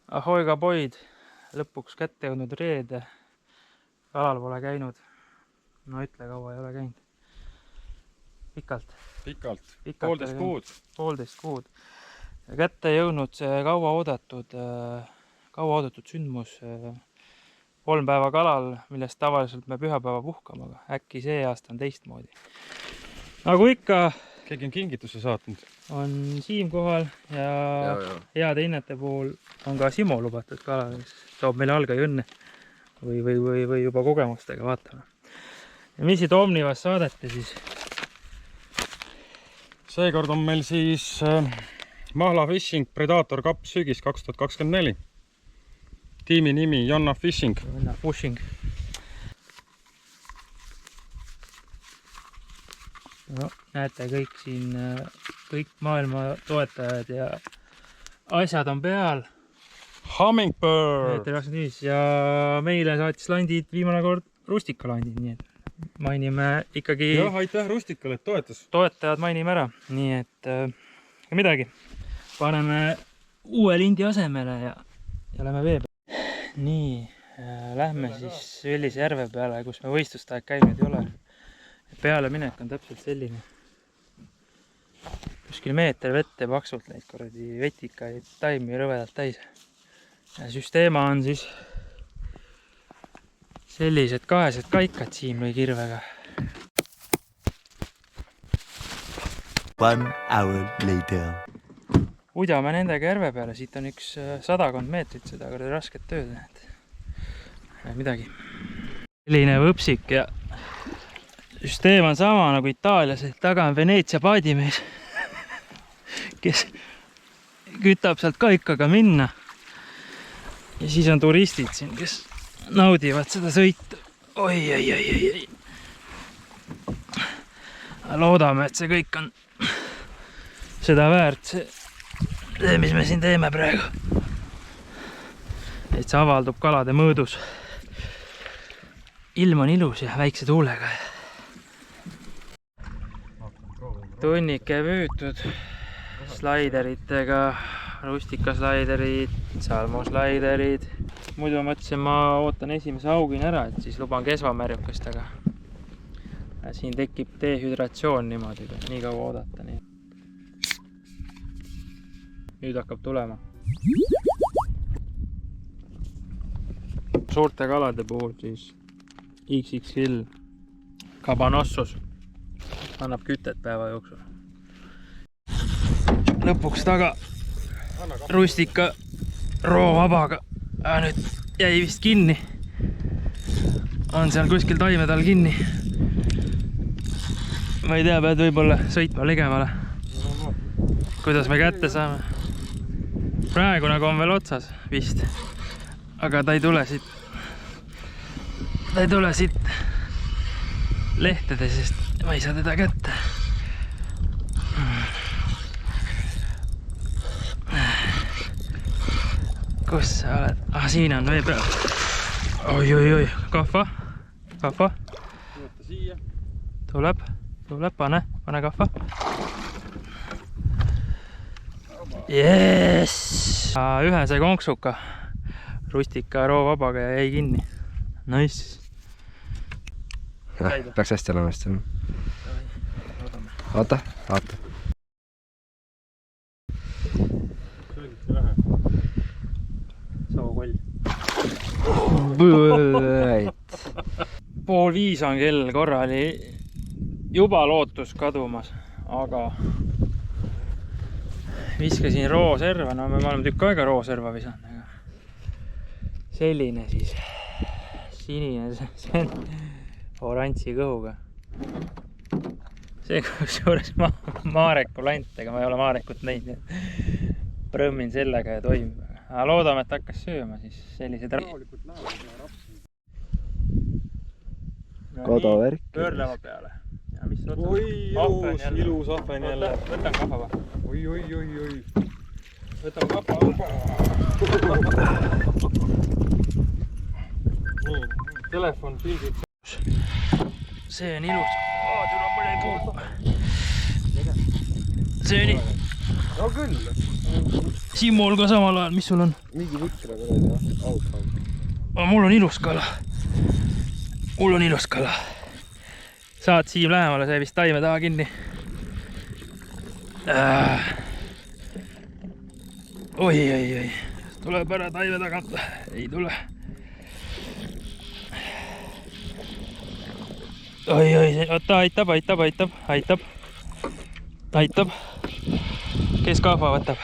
Ahoi kaboid, lõpuks kätte jõudnud reede. Kalal pole käinud. No ütle, kaua ei ole käinud. Pikalt. Poolteist kuud. Ja kätte jõudnud see kaua oodatud sündmus. 3 päeva kalal, millest tavaliselt me pühapäeva puhkama, aga äkki see aasta on teistmoodi. Nagu ikka, keegi on kingituse saatnud. On Siim kohal ja heade hinnete puhul on ka Simo lubatud kalal, kes toob meile algai õnne või juba kogemustega vaatama. Ja mis siit Omnivas saadete siis? Seekord on meil siis Mahla Fishing Predator Cup sügis 2024. Tiimi nimi Jonna Fishing. Jonna Fishing. No, näete kõik siin, kõik maailma toetajad ja asjad on peal. Hummingbird! Ja meile saatis landid viimane kord Rustika landid, nii et mainime ikkagi... Jah, aitäh Rustikale, et toetas. Toetajad mainime ära, nii et midagi. Paneme uue lindi asemele ja lähme vee peale. Nii, lähme siis sellise järve peale, kus me võistlustaeg käinud ei ole. Peale minek on täpselt selline. Kuskil meeter vette paksult neid korradi vetikaid taimi rõvedalt täis. Ja süsteema on siis sellised kahesed kaikad siin või kirvega. 1 hour later. Udjame nendega järve peale, siit on üks 100 meetrit seda korda rasket tööd. Midagi. Selline võpsik ja süsteem on sama nagu Itaalias, et taga on Veneetsia paadimees, kes kütab sealt kaikaga minna. Ja siis on turistid siin, kes naudivad seda sõitu. Oi. Loodame, et see kõik on seda väärt. See, mis me siin teeme praegu. Et see avaldub kalade mõõdus. Ilm on ilus ja väikse tuulega. Tunnike müütud slaideritega, Rustika slaiderid, Salmo slaiderid. Muidu mõtlesin, ma ootan esimese augin ära, et siis luban kesvamärjukestega. Siin tekib dehydratsioon niimoodi, nii kaua oodata. Nii. Nüüd hakkab tulema. Suurte kalade puhul siis XXL Cabanossus annab kütet päeva jooksul. Lõpuks taga Rustika roovabaga. Nüüd jäi vist kinni. On seal kuskil taimed all kinni. Ma ei tea, pead võib-olla sõitma ligemale. Kuidas me kätte saame? Praegu nagu on veel otsas vist. Aga ta ei tule siit. Ta ei tule siit lehtede, sest ma ei saa teda kätte. Kus sa oled? Siin on vee peal. Oi. Kahva. Tuleb, pane kahva. Yes! Ühe see konksuka. Rustika roovabaga jäi kinni. Nice. Peaks hästi olema hästi. Oota. Sookoll. 4:30 on kell, korra oli juba lootus kadumas, aga viskasin rooserva, no me oleme tükk aega rooserva visanud, aga selline siis sinine, see on oranži kõhuga. See kusjuures Maareku lant, ega ma ei ole Maarekut näinud, prõmmin sellega ja toimib. Aga loodame, et hakkas sööma siis sellised kodavärk. Pöörleva peale. Ja mis oi, ilus ahven jälle. Võtan kahva. Oi. Võtan kahva. Telefon pildib. See on ilus. Tule mõne kuulda. See on nii. No küll. Simmul ka samal ajal, mis sul on? mingi võkra kuradi, aus. Mul on ilus kala. Mul on ilus kala. Saad Siim lähemale, sai vist taime taha kinni. Oi. Tuleb ära taime tagant. Ei tule. Oi, oota, aitab. Kes kahva võtab?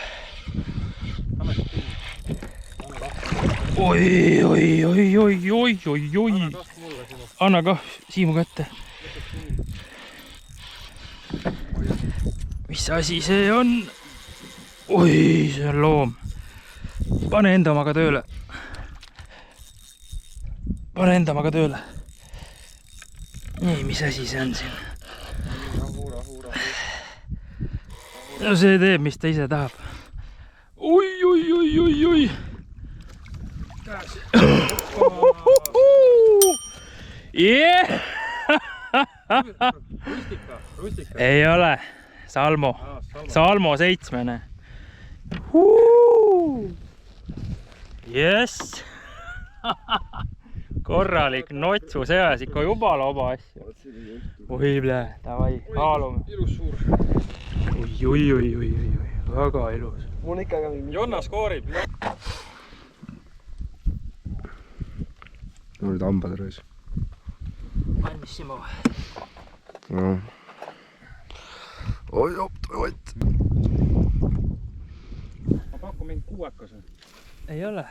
Oi. Anna kah Siimu kätte. Mis asi see on? Oi, see on loom. Pane enda omaga tööle. Nii, mis asi see on siin? No see teeb, mis ta ise tahab. Oi. Yeah! Rustika. Ei ole. Salmo 7. Jess! Korralik notsu seas ikka juba loba asju. Oi, davai, kaalume. Ilus suur. Oi, väga ilus. Mul ikka ka mingi. Jonna skoorib. Olid hambad rõis. Valmis Simo. No. Oi, oot. Ma pakun mingi 6-kas. Ei ole.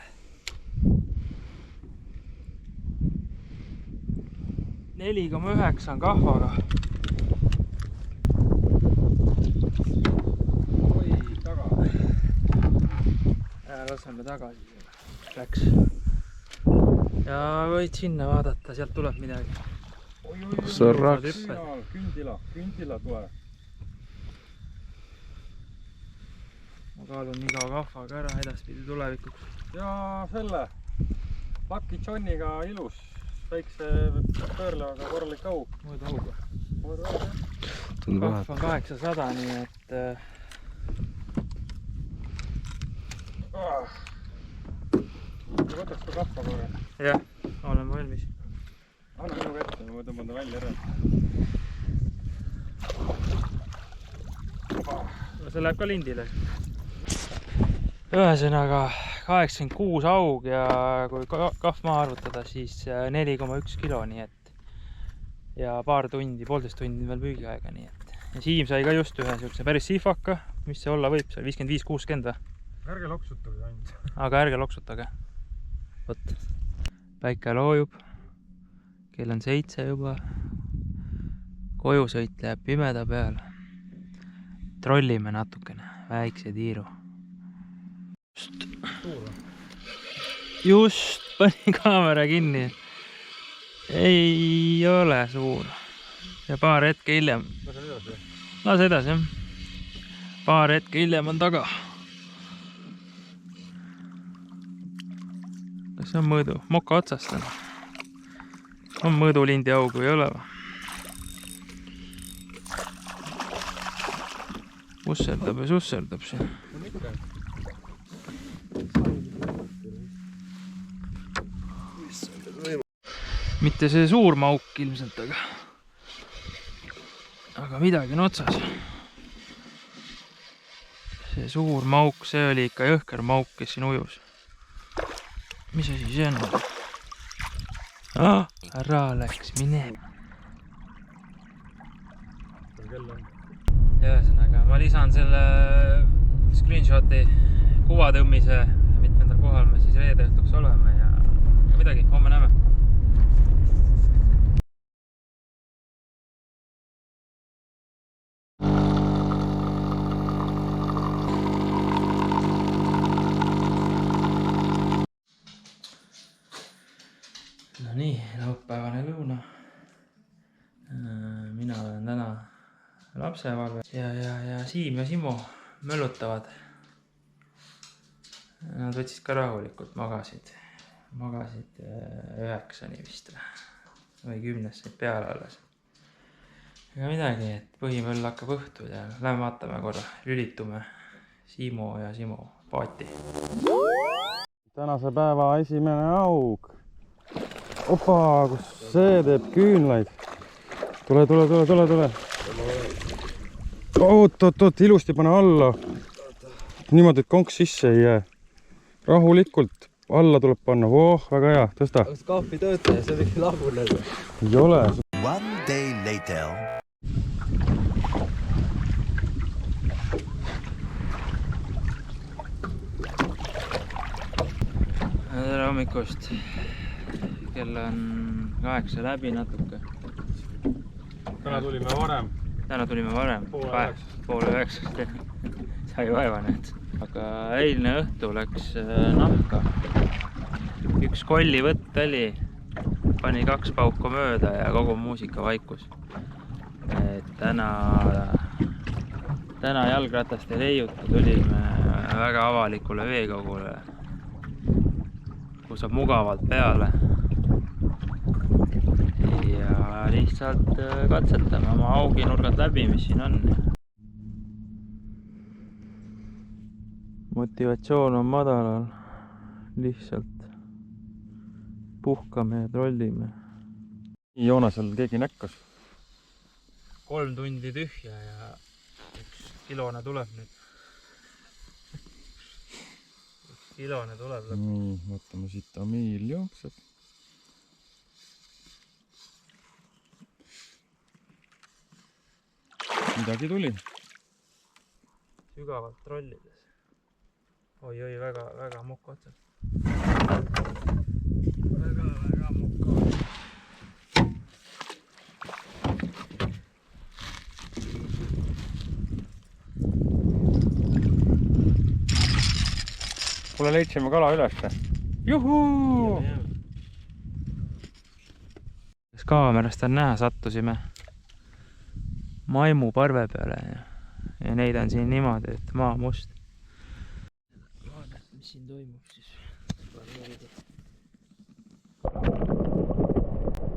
4,9 on kahvaga. Oi, taga. Laseme tagasi. Läks. Ja võid sinna vaadata, sealt tuleb midagi. Kus on raks? Kündila tuleb. Ma kaalun nii kaua kahvaga ära edaspidi tulevikuks. Ja selle Lucky Johniga ilus. Väikse pöörlevaga korralik aug. Mõõda auga. Tundub Kahv on 800, nii et... Võtaks ka kappa korra. Jah, olen valmis. Anna minu kätte, ma tõmban ta välja ära. See läheb ka lindile. Ühesõnaga 86 aug ja kui kahv maha arvutada, siis 4,1 kilo, nii et ja paar tundi, 1,5 tundi veel püügiaega, nii et ja Siim sai ka just ühe siukse päris sihvaka, mis see olla võib, see 55-60 või? Ärge loksutage ainult. Aga ärge loksutage. Võt. Päike loojub. Kell on 7 juba. Kojusõit läheb pimeda peale. Trollime natukene, väikse tiiru. Just pani kaamera kinni. Ei ole suur. Ja paar hetke hiljem. Las edasi, jah. Paar hetke hiljem on taga. Kas see on mõõdu? Moka otsast on. On mõõdulindi augu, ei ole või? Usserdab ja susserdab siin. Mitte see suur mauk ilmselt, aga midagi on otsas. See suur mauk, see oli ikka jõhker mauk, kes siin ujus. Mis asi see on? Ära läks minema. Ühesõnaga, ma lisan selle screenshoti kuvatõmmise, mitmendal kohal me siis reede õhtuks oleme ja midagi, homme näeme. No nii, laupäevane lõuna. Mina olen täna lapsevalve ja Siim ja Simo möllutavad. Nad võtsid ka rahulikult, magasid 9-ni vist või 10 said peale alles. Ega midagi, et põhimöll hakkab õhtul ja lähme vaatame korra, lülitume Simo ja Simo paati. tänase päeva esimene aug. Opa, kus see teeb küünlaid. Tule. Oot, ilusti pane alla. Niimoodi, et konks sisse ei jää. Rahulikult alla tuleb panna. Väga hea, tõsta. Kas kaapi töötaja, see võiks laguneda? Ei ole. One day later. Tere hommikust. Kell on 8 läbi natuke. Täna tulime varem. Poole 9. Sai vaeva nüüd. Aga eilne õhtu läks nahka. Üks kollivõtt oli. Pani 2 pauku mööda ja kogu muusika vaikus. Täna jalgratast ei leiuta. Tulime väga avalikule veekogule, kus saab mugavalt peale. Ja lihtsalt katsetame oma auginurgad läbi, mis siin on. Motivatsioon on madalal. Lihtsalt puhkame ja trollime. Joonasel keegi näkkas. 3 tundi tühja ja 1 kilone tuleb nüüd. 1 kilone tuleb lõpuks. Nii, vaatame siit Amiil jookseb. Midagi tuli. Sügavalt trollides. Oi, väga mokk otsas. Väga mokk otsas. Kuule, leidsime kala ülesse. Juhuu! Kaamerast on näha, sattusime maimuparve peale ja neid on siin niimoodi, et maa must. Vaadame, mis siin toimub siis.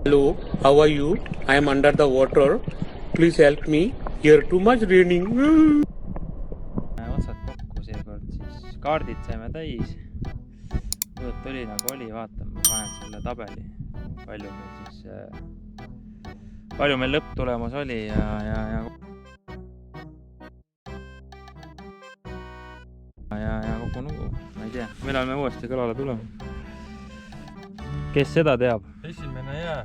Hello, how are you? I am under the water. Please help me. Here too much raining. Otsad kokku seekord, siis kaardid saime täis. Võõt oli nagu oli, vaatame, ma panen selle tabeli. Palju meil lõpptulemus oli ja kogu nugu. Ma ei tea, millal me uuesti kõlale tuleme. Kes seda teab? Esimene jää.